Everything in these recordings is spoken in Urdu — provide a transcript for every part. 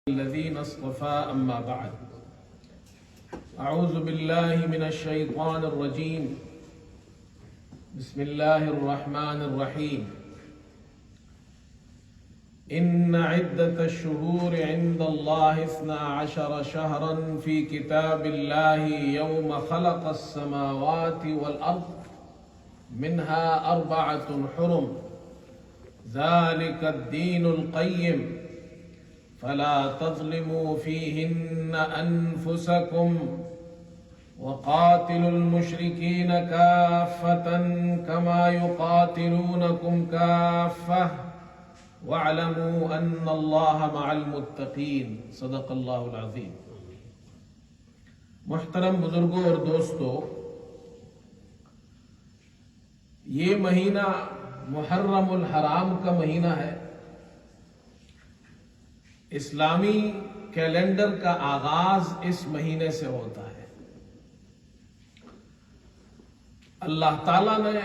الذين اصطفى أما بعد أعوذ بالله من الشيطان الرجيم بسم الله الرحمن الرحيم إن عدة الشهور عند الله 12 شهرا في كتاب الله يوم خلق السماوات والأرض منها 4 حرم ذلك الدين القيم فلا تظلموا فيهن أنفسكم وقاتلوا المشركين كافة كما يقاتلونكم كافة واعلموا أن الله مع المتقين صدق اللہ العظیم۔ محترم بزرگوں اور دوستو، یہ مہینہ محرم الحرام کا مہینہ ہے۔ اسلامی کیلنڈر کا آغاز اس مہینے سے ہوتا ہے۔ اللہ تعالیٰ نے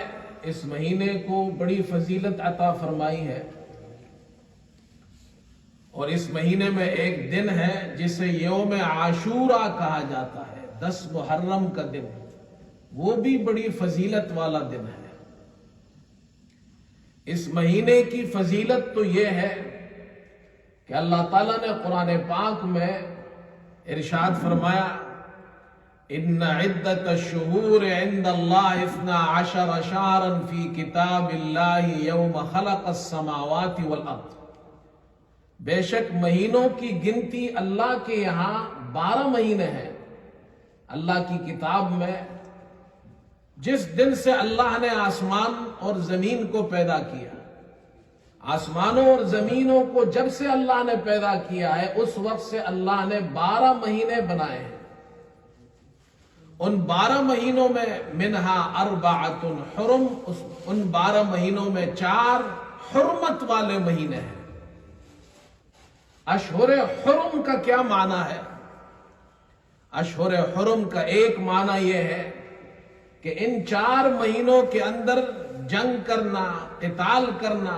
اس مہینے کو بڑی فضیلت عطا فرمائی ہے، اور اس مہینے میں ایک دن ہے جسے یوم عاشوراء کہا جاتا ہے، 10 محرم کا دن، وہ بھی بڑی فضیلت والا دن ہے۔ اس مہینے کی فضیلت تو یہ ہے کہ اللہ تعالیٰ نے قرآن پاک میں ارشاد فرمایا، ان عدت الشہور عند اللہ 12 شہرا فی کتاب اللہ یوم خلق السماوات والارض۔ بے شک مہینوں کی گنتی اللہ کے یہاں 12 مہینے ہیں۔ اللہ کی کتاب میں جس دن سے اللہ نے آسمان اور زمین کو پیدا کیا، آسمانوں اور زمینوں کو جب سے اللہ نے پیدا کیا ہے، اس وقت سے اللہ نے 12 مہینے بنائے ہیں۔ ان 12 مہینوں میں منہا 4 حرم، ان 12 مہینوں میں 4 حرمت والے مہینے ہیں۔ اشہر حرم کا کیا معنی ہے؟ اشہر حرم کا ایک معنی یہ ہے کہ ان 4 مہینوں کے اندر جنگ کرنا، قتال کرنا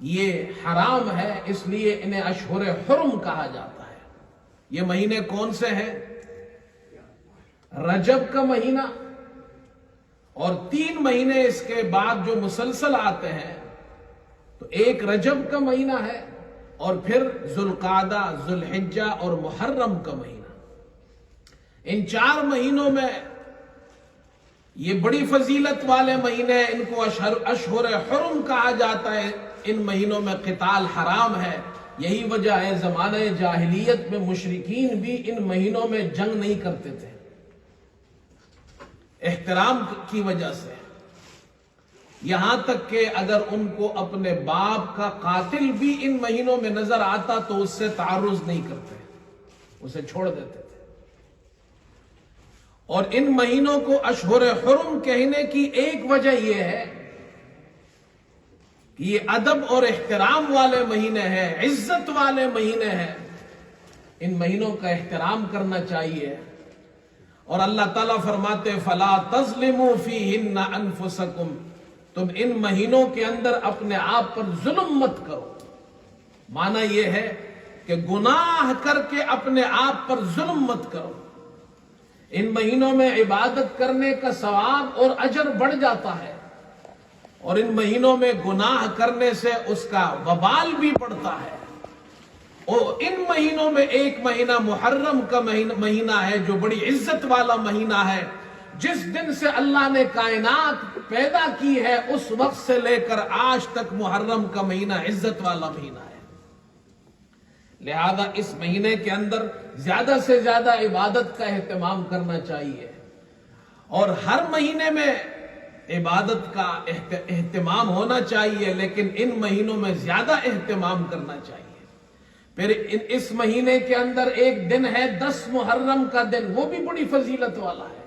یہ حرام ہے، اس لیے انہیں اشہر حرم کہا جاتا ہے۔ یہ مہینے کون سے ہیں؟ رجب کا مہینہ، اور 3 مہینے اس کے بعد جو مسلسل آتے ہیں، تو ایک رجب کا مہینہ ہے، اور پھر ذوالقعدہ، ذوالحجہ اور محرم کا مہینہ۔ ان 4 مہینوں میں یہ بڑی فضیلت والے مہینے، ان کو اشہر حرم کہا جاتا ہے۔ ان مہینوں میں قتال حرام ہے۔ یہی وجہ ہے زمانہ جاہلیت میں مشرکین بھی ان مہینوں میں جنگ نہیں کرتے تھے، احترام کی وجہ سے۔ یہاں تک کہ اگر ان کو اپنے باپ کا قاتل بھی ان مہینوں میں نظر آتا تو اس سے تعرض نہیں کرتے، اسے چھوڑ دیتے تھے۔ اور ان مہینوں کو اشہر حرم کہنے کی ایک وجہ یہ ہے کہ یہ ادب اور احترام والے مہینے ہیں، عزت والے مہینے ہیں۔ ان مہینوں کا احترام کرنا چاہیے۔ اور اللہ تعالیٰ فرماتے فَلَا تَظْلِمُوا فِيهِنَّ أَنفُسَكُمْ، تم ان مہینوں کے اندر اپنے آپ پر ظلم مت کرو۔ معنی یہ ہے کہ گناہ کر کے اپنے آپ پر ظلم مت کرو۔ ان مہینوں میں عبادت کرنے کا ثواب اور اجر بڑھ جاتا ہے، اور ان مہینوں میں گناہ کرنے سے اس کا وبال بھی بڑھتا ہے۔ اور ان مہینوں میں ایک مہینہ محرم کا مہینہ ہے جو بڑی عزت والا مہینہ ہے۔ جس دن سے اللہ نے کائنات پیدا کی ہے اس وقت سے لے کر آج تک محرم کا مہینہ عزت والا مہینہ ہے۔ لہذا اس مہینے کے اندر زیادہ سے زیادہ عبادت کا اہتمام کرنا چاہیے، اور ہر مہینے میں عبادت کا اہتمام ہونا چاہیے، لیکن ان مہینوں میں زیادہ اہتمام کرنا چاہیے۔ پھر اس مہینے کے اندر ایک دن ہے 10 محرم کا دن، وہ بھی بڑی فضیلت والا ہے۔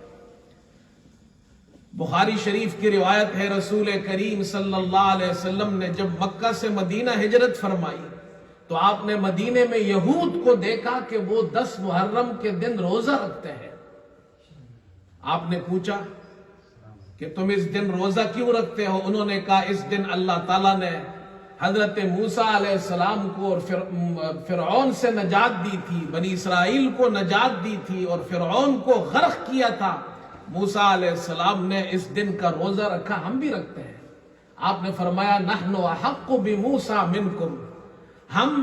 بخاری شریف کی روایت ہے، رسول کریم صلی اللہ علیہ وسلم نے جب مکہ سے مدینہ ہجرت فرمائی تو آپ نے مدینے میں یہود کو دیکھا کہ وہ 10 محرم کے دن روزہ رکھتے ہیں۔ آپ نے پوچھا کہ تم اس دن روزہ کیوں رکھتے ہو؟ انہوں نے کہا اس دن اللہ تعالیٰ نے حضرت موسیٰ علیہ السلام کو اور فرعون سے نجات دی تھی، بنی اسرائیل کو نجات دی تھی اور فرعون کو غرق کیا تھا، موسیٰ علیہ السلام نے اس دن کا روزہ رکھا، ہم بھی رکھتے ہیں۔ آپ نے فرمایا نحن احق بموسیٰ منکم، ہم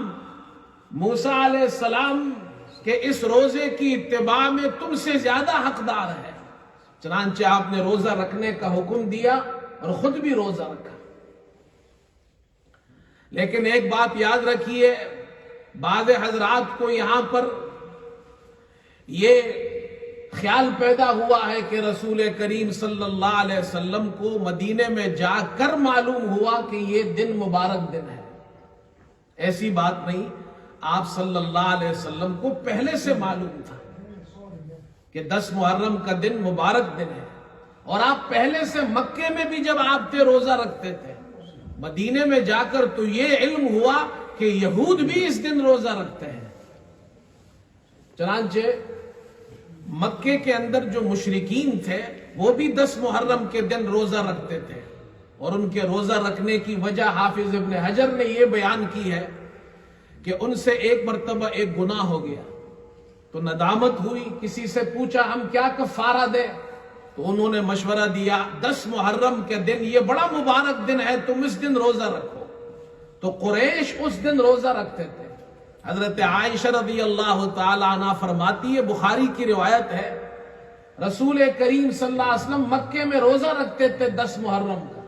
موسیٰ علیہ السلام کے اس روزے کی اتباع میں تم سے زیادہ حقدار ہے۔ چنانچہ آپ نے روزہ رکھنے کا حکم دیا اور خود بھی روزہ رکھا۔ لیکن ایک بات یاد رکھیے، بعض حضرات کو یہاں پر یہ خیال پیدا ہوا ہے کہ رسول کریم صلی اللہ علیہ وسلم کو مدینے میں جا کر معلوم ہوا کہ یہ دن مبارک دن ہے۔ ایسی بات نہیں، آپ صلی اللہ علیہ وسلم کو پہلے سے معلوم تھا کہ 10 محرم کا دن مبارک دن ہے، اور آپ پہلے سے مکے میں بھی جب آپ تھے روزہ رکھتے تھے، مدینے میں جا کر تو یہ علم ہوا کہ یہود بھی اس دن روزہ رکھتے ہیں۔ چنانچہ مکے کے اندر جو مشرکین تھے وہ بھی 10 محرم کے دن روزہ رکھتے تھے، اور ان کے روزہ رکھنے کی وجہ حافظ ابن حجر نے یہ بیان کی ہے کہ ان سے ایک مرتبہ ایک گناہ ہو گیا تو ندامت ہوئی، کسی سے پوچھا ہم کیا کفارہ دیں، تو انہوں نے مشورہ دیا 10 محرم کے دن یہ بڑا مبارک دن ہے، تم اس دن روزہ رکھو۔ تو قریش اس دن روزہ رکھتے تھے۔ حضرت عائشہ رضی اللہ تعالی عنہ فرماتی ہے، بخاری کی روایت ہے، رسول کریم صلی اللہ علیہ وسلم مکے میں روزہ رکھتے تھے 10 محرم کا،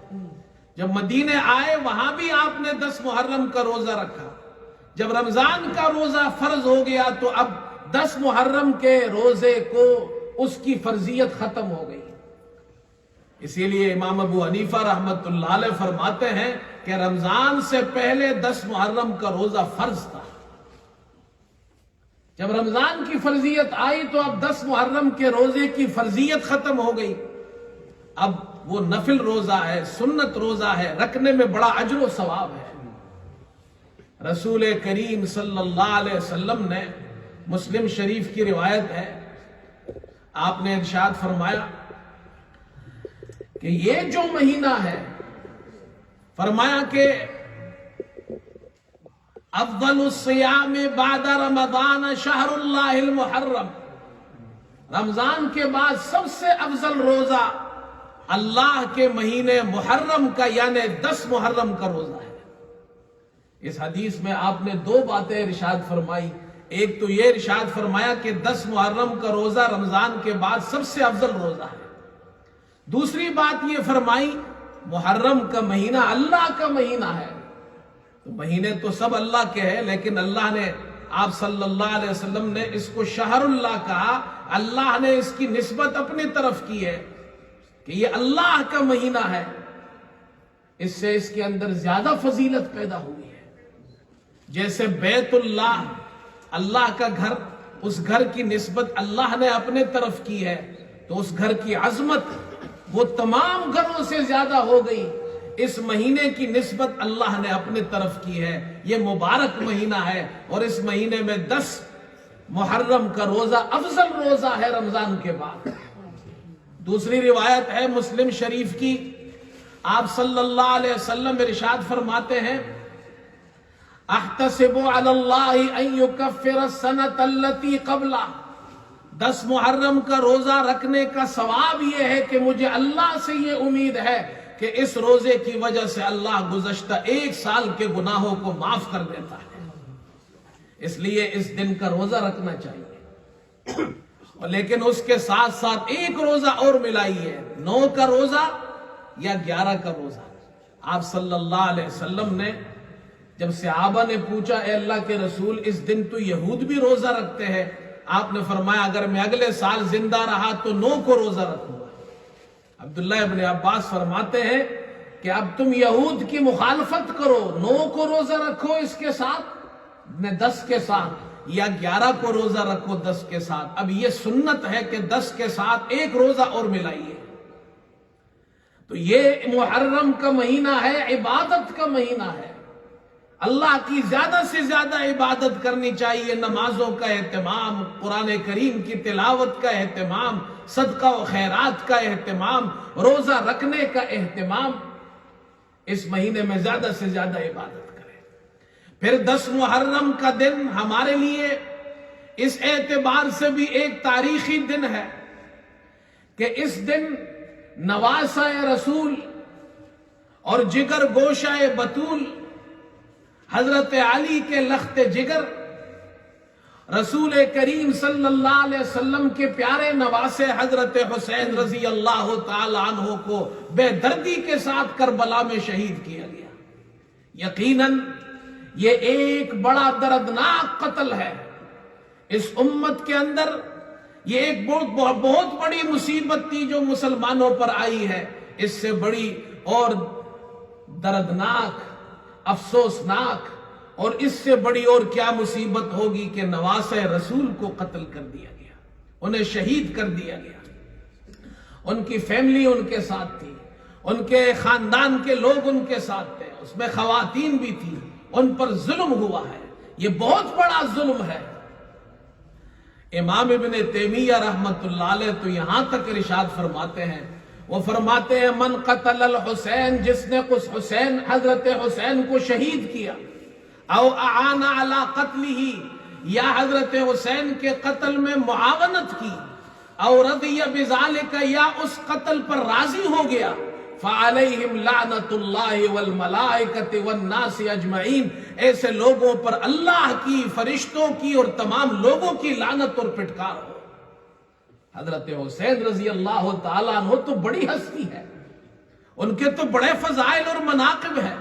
جب مدینے آئے وہاں بھی آپ نے 10 محرم کا روزہ رکھا، جب رمضان کا روزہ فرض ہو گیا تو اب 10 محرم کے روزے کو اس کی فرضیت ختم ہو گئی۔ اسی لیے امام ابو حنیفہ رحمت اللہ علیہ فرماتے ہیں کہ رمضان سے پہلے 10 محرم کا روزہ فرض تھا، جب رمضان کی فرضیت آئی تو اب 10 محرم کے روزے کی فرضیت ختم ہو گئی، اب وہ نفل روزہ ہے، سنت روزہ ہے، رکھنے میں بڑا اجر و ثواب ہے۔ رسول کریم صلی اللہ علیہ وسلم نے، مسلم شریف کی روایت ہے، آپ نے ارشاد فرمایا کہ یہ جو مہینہ ہے، فرمایا کہ افضل الصیام بعد رمضان شہر اللہ المحرم، رمضان کے بعد سب سے افضل روزہ اللہ کے مہینے محرم کا یعنی 10 محرم کا روزہ ہے۔ اس حدیث میں آپ نے 2 باتیں ارشاد فرمائی، ایک تو یہ ارشاد فرمایا کہ 10 محرم کا روزہ رمضان کے بعد سب سے افضل روزہ ہے، دوسری بات یہ فرمائی محرم کا مہینہ اللہ کا مہینہ ہے۔ تو مہینے تو سب اللہ کے ہیں، لیکن اللہ نے، آپ صلی اللہ علیہ وسلم نے اس کو شہر اللہ کہا، اللہ نے اس کی نسبت اپنی طرف کی ہے کہ یہ اللہ کا مہینہ ہے، اس سے اس کے اندر زیادہ فضیلت پیدا ہوئی ہے۔ جیسے بیت اللہ، اللہ کا گھر، اس گھر کی نسبت اللہ نے اپنے طرف کی ہے، تو اس گھر کی عظمت وہ تمام گھروں سے زیادہ ہو گئی، اس مہینے کی نسبت اللہ نے اپنے طرف کی ہے۔ یہ مبارک مہینہ ہے، اور اس مہینے میں 10 محرم کا روزہ افضل روزہ ہے رمضان کے بعد۔ دوسری روایت ہے مسلم شریف کی، آپ صلی اللہ علیہ وسلم ارشاد فرماتے ہیں احتسب علی اللہ ان یکفر السنۃ التی قبلہ، 10 محرم کا روزہ رکھنے کا ثواب یہ ہے کہ مجھے اللہ سے یہ امید ہے کہ اس روزے کی وجہ سے اللہ گزشتہ 1 سال کے گناہوں کو معاف کر دیتا ہے، اس لیے اس دن کا روزہ رکھنا چاہیے۔ لیکن اس کے ساتھ ساتھ ایک روزہ اور ملائیے، 9 کا روزہ یا 11 کا روزہ۔ آپ صلی اللہ علیہ وسلم نے جب صحابہ نے پوچھا اے اللہ کے رسول اس دن تو یہود بھی روزہ رکھتے ہیں، آپ نے فرمایا اگر میں اگلے سال زندہ رہا تو 9 کو روزہ رکھوں گا۔ عبداللہ ابن عباس فرماتے ہیں کہ اب تم یہود کی مخالفت کرو، 9 کو روزہ رکھو اس کے ساتھ 10 کے ساتھ، یا 11 کو روزہ رکھو 10 کے ساتھ۔ اب یہ سنت ہے کہ 10 کے ساتھ ایک روزہ اور ملائیے۔ تو یہ محرم کا مہینہ ہے، عبادت کا مہینہ ہے، اللہ کی زیادہ سے زیادہ عبادت کرنی چاہیے، نمازوں کا اہتمام، قرآن کریم کی تلاوت کا اہتمام، صدقہ و خیرات کا اہتمام، روزہ رکھنے کا اہتمام، اس مہینے میں زیادہ سے زیادہ عبادت۔ پھر 10 محرم کا دن ہمارے لیے اس اعتبار سے بھی ایک تاریخی دن ہے کہ اس دن نواسہ رسول اور جگر گوشہ بطول حضرت علی کے لخت جگر رسول کریم صلی اللہ علیہ وسلم کے پیارے نواسے حضرت حسین رضی اللہ تعالی عنہ کو بے دردی کے ساتھ کربلا میں شہید کیا گیا۔ یقیناً یہ ایک بڑا دردناک قتل ہے۔ اس امت کے اندر یہ ایک بہت بڑی مصیبت تھی جو مسلمانوں پر آئی ہے۔ اس سے بڑی اور دردناک، افسوسناک اور اس سے بڑی اور کیا مصیبت ہوگی کہ نواسہ رسول کو قتل کر دیا گیا، انہیں شہید کر دیا گیا۔ ان کی فیملی ان کے ساتھ تھی، ان کے خاندان کے لوگ ان کے ساتھ تھے، اس میں خواتین بھی تھی، ان پر ظلم ہوا ہے۔ یہ بہت بڑا ظلم ہے۔ امام ابن تیمیہ رحمت اللہ علیہ تو یہاں تک ارشاد فرماتے ہیں، وہ فرماتے ہیں من قتل الحسین، جس نے اس حسین حضرت حسین کو شہید کیا، او اعان علی قتلہ، یا حضرت حسین کے قتل میں معاونت کی، او رضی بذالک، یا اس قتل پر راضی ہو گیا، فعلیہم لعنت اللہ والملائکۃ والناس اجمعین، ایسے لوگوں پر اللہ کی، فرشتوں کی اور تمام لوگوں کی لعنت اور پٹکار ہو۔ حضرت حسین رضی اللہ تعالیٰ عنہ تو بڑی ہستی ہے، ان کے تو بڑے فضائل اور مناقب ہیں۔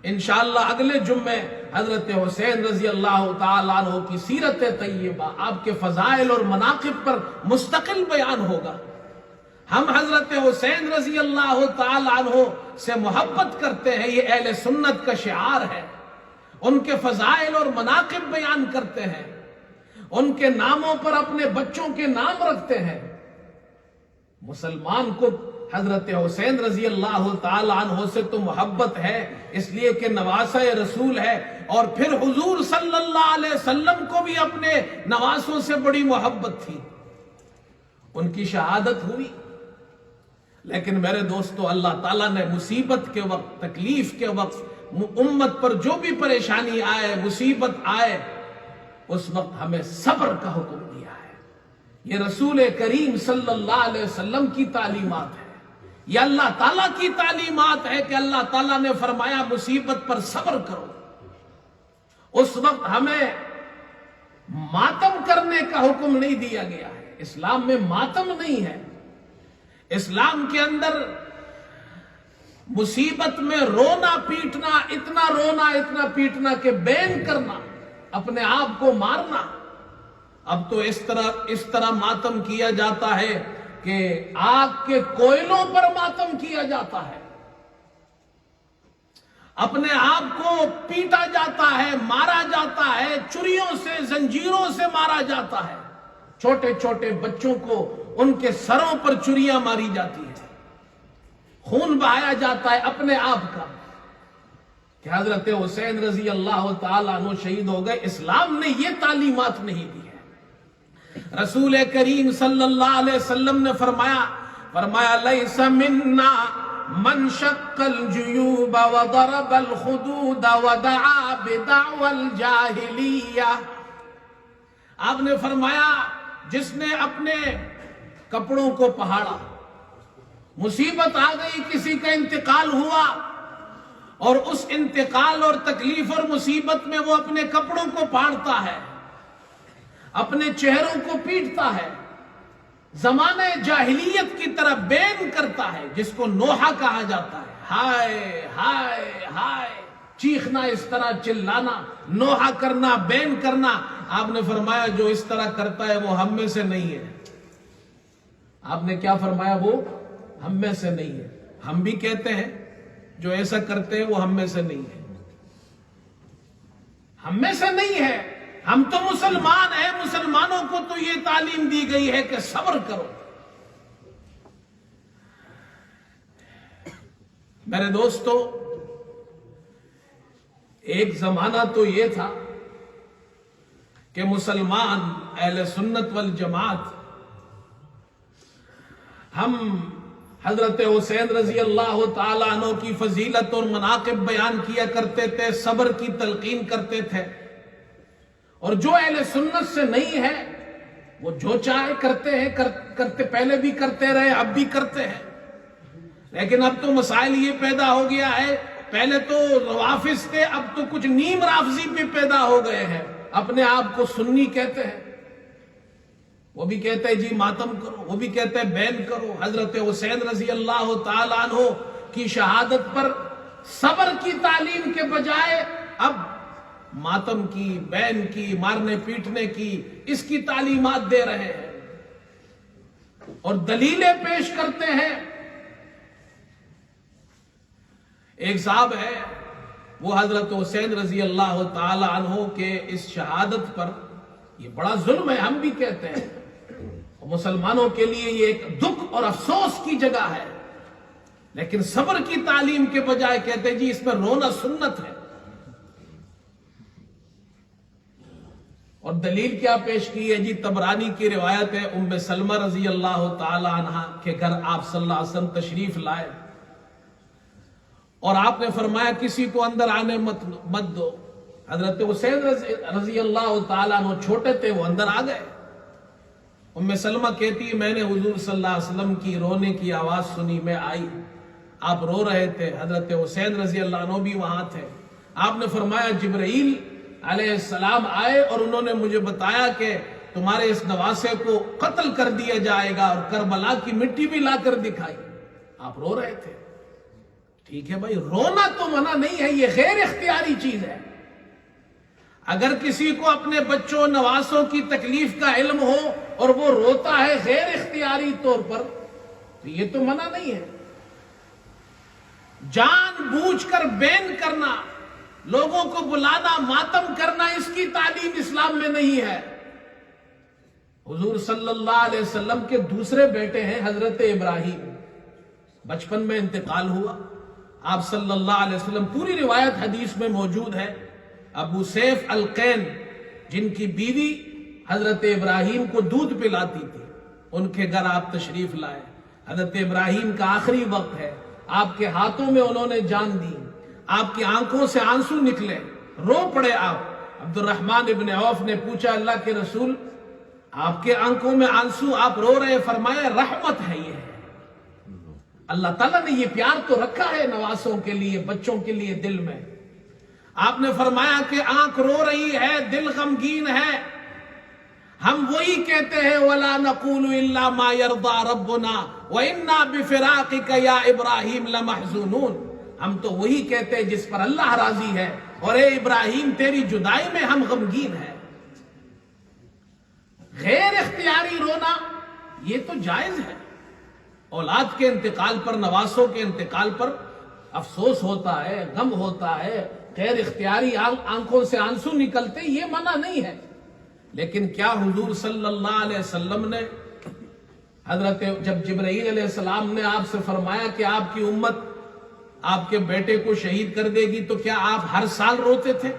انشاءاللہ اگلے جمعے حضرت حسین رضی اللہ تعالیٰ عنہ کی سیرت طیبہ، آپ کے فضائل اور مناقب پر مستقل بیان ہوگا۔ ہم حضرت حسین رضی اللہ تعالیٰ عنہ سے محبت کرتے ہیں، یہ اہل سنت کا شعار ہے۔ ان کے فضائل اور مناقب بیان کرتے ہیں، ان کے ناموں پر اپنے بچوں کے نام رکھتے ہیں۔ مسلمان کو حضرت حسین رضی اللہ تعالیٰ عنہ سے تو محبت ہے، اس لیے کہ نواسہ رسول ہے، اور پھر حضور صلی اللہ علیہ وسلم کو بھی اپنے نواسوں سے بڑی محبت تھی۔ ان کی شہادت ہوئی، لیکن میرے دوستو اللہ تعالیٰ نے مصیبت کے وقت، تکلیف کے وقت، امت پر جو بھی پریشانی آئے، مصیبت آئے، اس وقت ہمیں صبر کا حکم دیا ہے۔ یہ رسول کریم صلی اللہ علیہ وسلم کی تعلیمات ہے، یہ اللہ تعالیٰ کی تعلیمات ہے کہ اللہ تعالیٰ نے فرمایا مصیبت پر صبر کرو۔ اس وقت ہمیں ماتم کرنے کا حکم نہیں دیا گیا ہے۔ اسلام میں ماتم نہیں ہے۔ اسلام کے اندر مصیبت میں رونا پیٹنا، اتنا پیٹنا کہ بین کرنا، اپنے آپ کو مارنا، اب تو اس طرح ماتم کیا جاتا ہے کہ آگ کے کوئلوں پر ماتم کیا جاتا ہے، اپنے آپ کو پیٹا جاتا ہے، مارا جاتا ہے، چریوں سے، زنجیروں سے مارا جاتا ہے۔ چھوٹے چھوٹے بچوں کو ان کے سروں پر چریاں ماری جاتی ہیں، خون بہایا جاتا ہے اپنے آپ کا، کہ حضرت حسین رضی اللہ تعالیٰ عنہ شہید ہو گئے۔ اسلام نے یہ تعلیمات نہیں دی ہے۔ رسول کریم صلی اللہ علیہ وسلم نے فرمایا لیس منا من شق الجیوب وضرب الخدود ودعا بدعوى الجاہلیہ۔ آپ نے فرمایا جس نے اپنے کپڑوں کو پہاڑا، مصیبت آ گئی، کسی کا انتقال ہوا، اور اس انتقال اور تکلیف اور مصیبت میں وہ اپنے کپڑوں کو پھاڑتا ہے، اپنے چہروں کو پیٹتا ہے، زمانہ جاہلیت کی طرح بین کرتا ہے، جس کو نوحہ کہا جاتا ہے، ہائے ہائے ہائے، چیخنا، اس طرح چلانا، نوحہ کرنا، بین کرنا۔ آپ نے فرمایا جو اس طرح کرتا ہے وہ ہم میں سے نہیں ہے۔ آپ نے کیا فرمایا؟ وہ ہم میں سے نہیں ہے۔ ہم بھی کہتے ہیں جو ایسا کرتے ہیں وہ ہم میں سے نہیں ہے، ہم میں سے نہیں ہے۔ ہم تو مسلمان ہیں، مسلمانوں کو تو یہ تعلیم دی گئی ہے کہ صبر کرو۔ میرے دوستو، ایک زمانہ تو یہ تھا کہ مسلمان اہل سنت والجماعت ہم حضرت حسین رضی اللہ تعالیٰ عنہ کی فضیلت اور مناقب بیان کیا کرتے تھے، صبر کی تلقین کرتے تھے، اور جو اہل سنت سے نہیں ہے وہ جو چاہے کرتے ہیں، کرتے پہلے بھی کرتے رہے، اب بھی کرتے ہیں۔ لیکن اب تو مسائل یہ پیدا ہو گیا ہے، پہلے تو روافض تھے، اب تو کچھ نیم رافضی بھی پیدا ہو گئے ہیں، اپنے آپ کو سنی کہتے ہیں، وہ بھی کہتے ہیں جی ماتم کرو، وہ بھی کہتے ہیں بین کرو۔ حضرت حسین رضی اللہ تعالیٰ عنہ کی شہادت پر صبر کی تعلیم کے بجائے اب ماتم کی، بین کی، مارنے پیٹنے کی، اس کی تعلیمات دے رہے ہیں اور دلیلیں پیش کرتے ہیں۔ ایک صاحب ہے، وہ حضرت حسین رضی اللہ تعالی عنہ کے اس شہادت پر، یہ بڑا ظلم ہے، ہم بھی کہتے ہیں، مسلمانوں کے لیے یہ ایک دکھ اور افسوس کی جگہ ہے، لیکن صبر کی تعلیم کے بجائے کہتے ہیں جی اس میں رونا سنت ہے۔ اور دلیل کیا پیش کی ہے جی؟ طبرانی کی روایت ہے، ام سلمہ رضی اللہ تعالی عنہ کے گھر آپ صلی اللہ علیہ وسلم تشریف لائے اور آپ نے فرمایا کسی کو اندر آنے مت دو۔ حضرت حسین رضی اللہ تعالیٰ عنہ چھوٹے تھے، وہ اندر آ گئے۔ ام سلمہ کہتی میں نے حضور صلی اللہ علیہ وسلم کی رونے کی آواز سنی، میں آئی، آپ رو رہے تھے، حضرت حسین رضی اللہ عنہ بھی وہاں تھے۔ آپ نے فرمایا جبرائیل علیہ السلام آئے اور انہوں نے مجھے بتایا کہ تمہارے اس نواسے کو قتل کر دیا جائے گا، اور کربلا کی مٹی بھی لا کر دکھائی۔ آپ رو رہے تھے، ٹھیک ہے بھائی، رونا تو منع نہیں ہے، یہ غیر اختیاری چیز ہے۔ اگر کسی کو اپنے بچوں نواسوں کی تکلیف کا علم ہو اور وہ روتا ہے غیر اختیاری طور پر، تو یہ تو منع نہیں ہے۔ جان بوجھ کر بین کرنا، لوگوں کو بلانا، ماتم کرنا، اس کی تعلیم اسلام میں نہیں ہے۔ حضور صلی اللہ علیہ وسلم کے دوسرے بیٹے ہیں حضرت ابراہیم، بچپن میں انتقال ہوا۔ آپ صلی اللہ علیہ وسلم، پوری روایت حدیث میں موجود ہے، ابو سیف القین جن کی بیوی حضرت ابراہیم کو دودھ پلاتی تھی، ان کے گھر آپ تشریف لائے۔ حضرت ابراہیم کا آخری وقت ہے، آپ کے ہاتھوں میں انہوں نے جان دی، آپ کی آنکھوں سے آنسو نکلے، رو پڑے آپ۔ عبد الرحمن ابن عوف نے پوچھا اللہ کے رسول، آپ کے آنکھوں میں آنسو، آپ رو رہے؟ فرمایا رحمت ہے یہ، اللہ تعالیٰ نے یہ پیار تو رکھا ہے نواسوں کے لیے، بچوں کے لیے دل میں۔ آپ نے فرمایا کہ آنکھ رو رہی ہے، دل غمگین ہے، ہم وہی کہتے ہیں وَلَا نَقُولُ إِلَّا مَا يَرْضَى رَبُّنَا وَإِنَّا بِفِرَاقِكَ يَا إِبْرَاهِيمُ لَمَحْزُونُونَ، ہم تو وہی کہتے ہیں جس پر اللہ راضی ہے، اور اے ابراہیم تیری جدائی میں ہم غمگین ہیں۔ غیر اختیاری رونا یہ تو جائز ہے۔ اولاد کے انتقال پر، نواسوں کے انتقال پر افسوس ہوتا ہے، غم ہوتا ہے، غیر اختیاری آنکھوں سے آنسو نکلتے، یہ منع نہیں ہے۔ لیکن کیا حضور صلی اللہ علیہ وسلم نے حضرت جب جبرائیل علیہ السلام نے آپ سے فرمایا کہ آپ کی امت آپ کے بیٹے کو شہید کر دے گی، تو کیا آپ ہر سال روتے تھے؟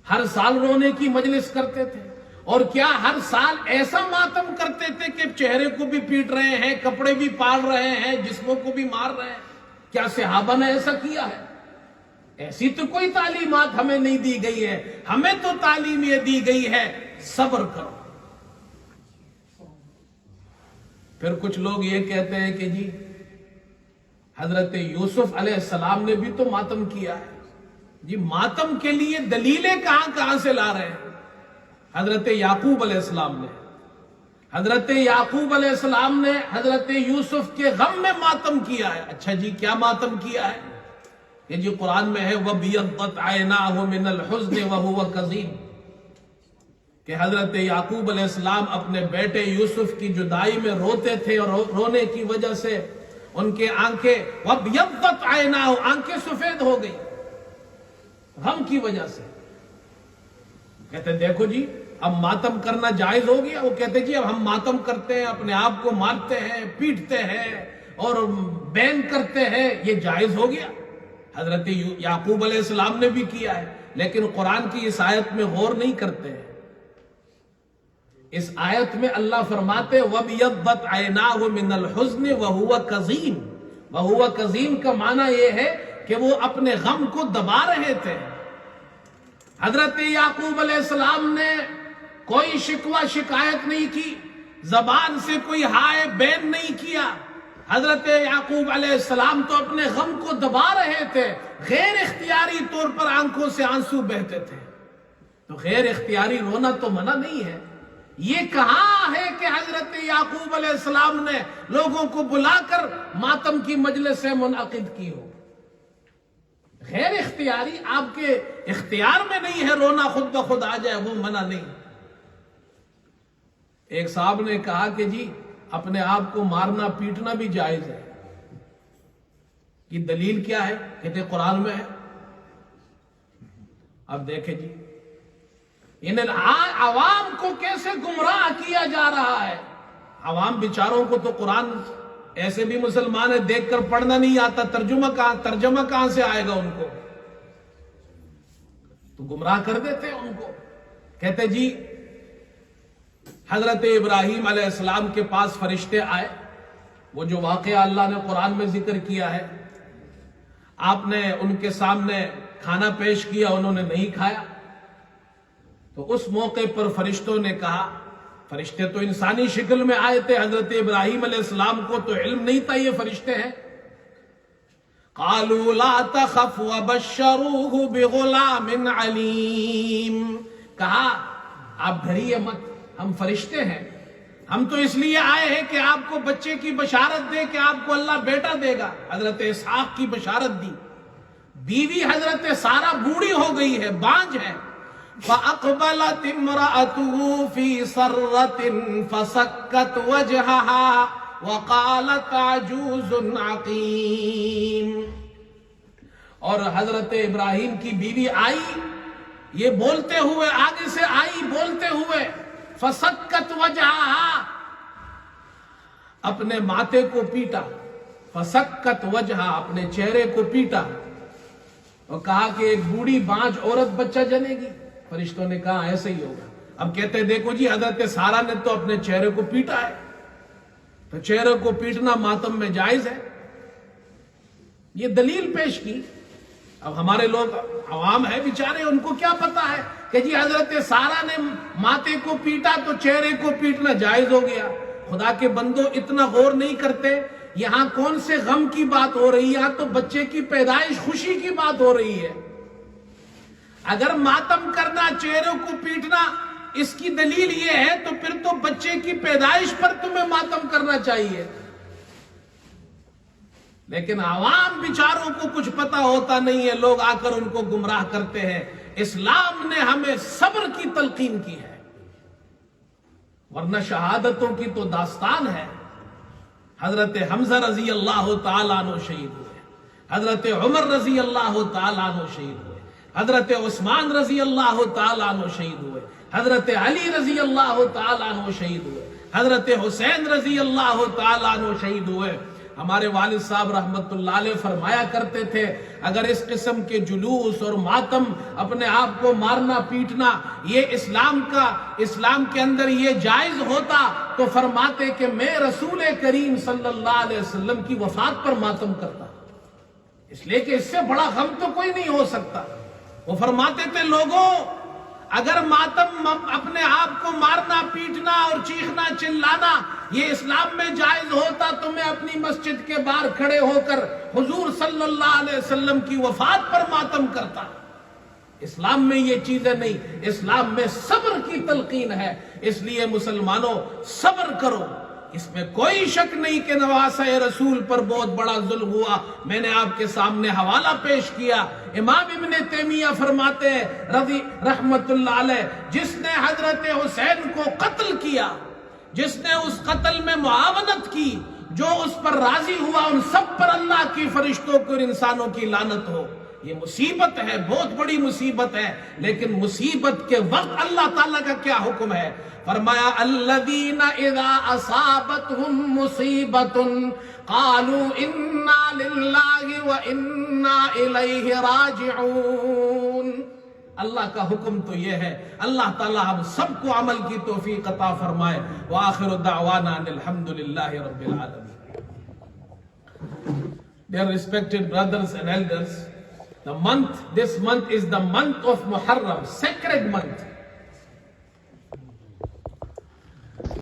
ہر سال رونے کی مجلس کرتے تھے؟ اور کیا ہر سال ایسا ماتم کرتے تھے کہ چہرے کو بھی پیٹ رہے ہیں، کپڑے بھی پاڑ رہے ہیں، جسموں کو بھی مار رہے ہیں؟ کیا صحابہ نے ایسا کیا ہے؟ ایسی تو کوئی تعلیمات ہمیں نہیں دی گئی ہے۔ ہمیں تو تعلیم یہ دی گئی ہے صبر کرو۔ پھر کچھ لوگ یہ کہتے ہیں کہ جی حضرت یوسف علیہ السلام نے بھی تو ماتم کیا ہے۔ جی ماتم کے لیے دلیلیں کہاں سے لا رہے ہیں؟ حضرت یعقوب علیہ السلام نے، حضرت یعقوب علیہ السلام نے حضرت یوسف کے غم میں ماتم کیا ہے۔ اچھا جی کیا ماتم کیا ہے؟ کہ جی قرآن میں ہے وَبِيَضَّتْ عَيْنَاهُ مِنَ الْحُزْنِ وَهُوَ كَظِيمٌ، کہ حضرت یعقوب علیہ السلام اپنے بیٹے یوسف کی جدائی میں روتے تھے، اور رونے کی وجہ سے ان کے آنکھیں وَبِيَضَّتْ عَيْنَاهُ، آنکھیں سفید ہو گئی غم کی وجہ سے۔ کہتے دیکھو جی اب ماتم کرنا جائز ہو گیا۔ وہ کہتے جی اب ہم ماتم کرتے ہیں، اپنے آپ کو مارتے ہیں، پیٹتے ہیں اور بین کرتے ہیں، یہ جائز ہو گیا۔ حضرت یعقوب علیہ السلام نے بھی کیا ہے، لیکن قرآن کی اس آیت میں غور نہیں کرتے ہیں۔ اس آیت میں اللہ فرماتے وَبْيَضَّتْ عَيْنَاهُ مِنَ الْحُزْنِ وَهُوَ كَظِيمٌ، وَهُوَ كَظِيمٌ کا معنی یہ ہے کہ وہ اپنے غم کو دبا رہے تھے۔ حضرت یعقوب علیہ السلام نے کوئی شکوہ شکایت نہیں کی، زبان سے کوئی ہائے بین نہیں کیا۔ حضرت یعقوب علیہ السلام تو اپنے غم کو دبا رہے تھے، غیر اختیاری طور پر آنکھوں سے آنسو بہتے تھے۔ تو غیر اختیاری رونا تو منع نہیں ہے۔ یہ کہاں ہے کہ حضرت یعقوب علیہ السلام نے لوگوں کو بلا کر ماتم کی مجلسیں منعقد کی ہو؟ غیر اختیاری آپ کے اختیار میں نہیں ہے، رونا خود بخود آ جائے وہ منع نہیں۔ ایک صاحب نے کہا کہ جی اپنے آپ کو مارنا پیٹنا بھی جائز ہے، یہ دلیل کیا ہے؟ کہتے قرآن میں ہے۔ اب دیکھیں جی ان عوام کو کیسے گمراہ کیا جا رہا ہے۔ عوام بیچاروں کو تو قرآن ایسے بھی مسلمان ہے، دیکھ کر پڑھنا نہیں آتا، ترجمہ کہاں سے آئے گا ان کو؟ تو گمراہ کر دیتے ان کو۔ کہتے جی حضرت ابراہیم علیہ السلام کے پاس فرشتے آئے، وہ جو واقعہ اللہ نے قرآن میں ذکر کیا ہے، آپ نے ان کے سامنے کھانا پیش کیا، انہوں نے نہیں کھایا۔ تو اس موقع پر فرشتوں نے کہا، فرشتے تو انسانی شکل میں آئے تھے، حضرت ابراہیم علیہ السلام کو تو علم نہیں تھا یہ فرشتے ہیں۔ قالوا لا تخف وبشروه بغلام علیم، کہا آپ ڈریے مت، ہم فرشتے ہیں، ہم تو اس لیے آئے ہیں کہ آپ کو بچے کی بشارت دے کہ آپ کو اللہ بیٹا دے گا۔ حضرت اسحاق کی بشارت دی۔ بیوی حضرت سارہ بوڑھی ہو گئی ہے، بانجھ ہے۔ فَأَقْبَلَتِ امْرَأَتُهُ فِي صَرَّةٍ فَسَكَّتْ وَجْهَهَا وَقَالَتْ عَجُوزٌ عَقِيمٌ۔ اور حضرت ابراہیم کی بیوی آئی، یہ بولتے ہوئے، آگے سے آئی بولتے ہوئے، فَسَكَّتْ وَجْهَهَا، اپنے ماتھے کو پیٹا، فَسَكَّتْ وَجْهَهَا، اپنے چہرے کو پیٹا، اور کہا کہ ایک بوڑھی بانجھ عورت بچہ جنے گی؟ فرشتوں نے کہا ایسے ہی ہوگا۔ اب کہتے دیکھو جی حضرت سارہ نے تو اپنے چہرے کو پیٹا ہے، تو چہرے کو پیٹنا ماتم میں جائز ہے، یہ دلیل پیش کی۔ اب ہمارے لوگ عوام ہے بیچارے، ان کو کیا پتا ہے کہ جی حضرت سارہ نے ماتھے کو پیٹا تو چہرے کو پیٹنا جائز ہو گیا۔ خدا کے بندو اتنا غور نہیں کرتے، یہاں کون سے غم کی بات ہو رہی ہے؟ یہاں تو بچے کی پیدائش خوشی کی بات ہو رہی ہے۔ اگر ماتم کرنا، چہروں کو پیٹنا اس کی دلیل یہ ہے تو پھر تو بچے کی پیدائش پر تمہیں ماتم کرنا چاہیے۔ لیکن عوام بیچاروں کو کچھ پتا ہوتا نہیں ہے، لوگ آ کر ان کو گمراہ کرتے ہیں۔ اسلام نے ہمیں صبر کی تلقین کی ہے، ورنہ شہادتوں کی تو داستان ہے۔ حضرت حمزہ رضی اللہ تعالیٰ عنہ شہید ہوئے، حضرت عمر رضی اللہ تعالیٰ عنہ شہید ہوئے، حضرت عثمان رضی اللہ تعالیٰ عنہ شہید ہوئے، حضرت علی رضی اللہ تعالیٰ عنہ شہید ہوئے، حضرت حسین رضی اللہ تعالیٰ عنہ شہید ہوئے۔ ہمارے والد صاحب رحمت اللہ علیہ فرمایا کرتے تھے اگر اس قسم کے جلوس اور ماتم، اپنے آپ کو مارنا پیٹنا، یہ اسلام کے اندر یہ جائز ہوتا تو فرماتے کہ میں رسول کریم صلی اللہ علیہ وسلم کی وفات پر ماتم کرتا، اس لیے کہ اس سے بڑا غم تو کوئی نہیں ہو سکتا۔ وہ فرماتے تھے لوگوں اگر ماتم اپنے آپ کو مارنا پیٹنا اور چیخنا چلانا یہ اسلام میں جائز ہوتا تو میں اپنی مسجد کے باہر کھڑے ہو کر حضور صلی اللہ علیہ وسلم کی وفات پر ماتم کرتا۔ اسلام میں یہ چیزیں نہیں، اسلام میں صبر کی تلقین ہے۔ اس لیے مسلمانوں صبر کرو، اس میں کوئی شک نہیں کہ نواسہ رسول پر بہت بڑا ظلم ہوا۔ میں نے آپ کے سامنے حوالہ پیش کیا، امام ابن تیمیہ فرماتے ہیں رحمت اللہ علیہ، جس نے حضرت حسین کو قتل کیا، جس نے اس قتل میں معاونت کی، جو اس پر راضی ہوا، ان سب پر اللہ کی فرشتوں کو اور انسانوں کی لعنت ہو۔ یہ مصیبت ہے، بہت بڑی مصیبت ہے، لیکن مصیبت کے وقت اللہ تعالیٰ کا کیا حکم ہے؟ فرمایا الذین اذا اصابتهم مصیبت قالوا انا للہ وانا الیہ راجعون۔ اللہ کا حکم تو یہ ہے. اللہ تعالیٰ ہم سب کو عمل کی توفیق عطا فرمائے. وآخر دعوانا ان الحمدللہ رب العالمین. Dear respected brothers and elders, this month is the month of Muharram, sacred month.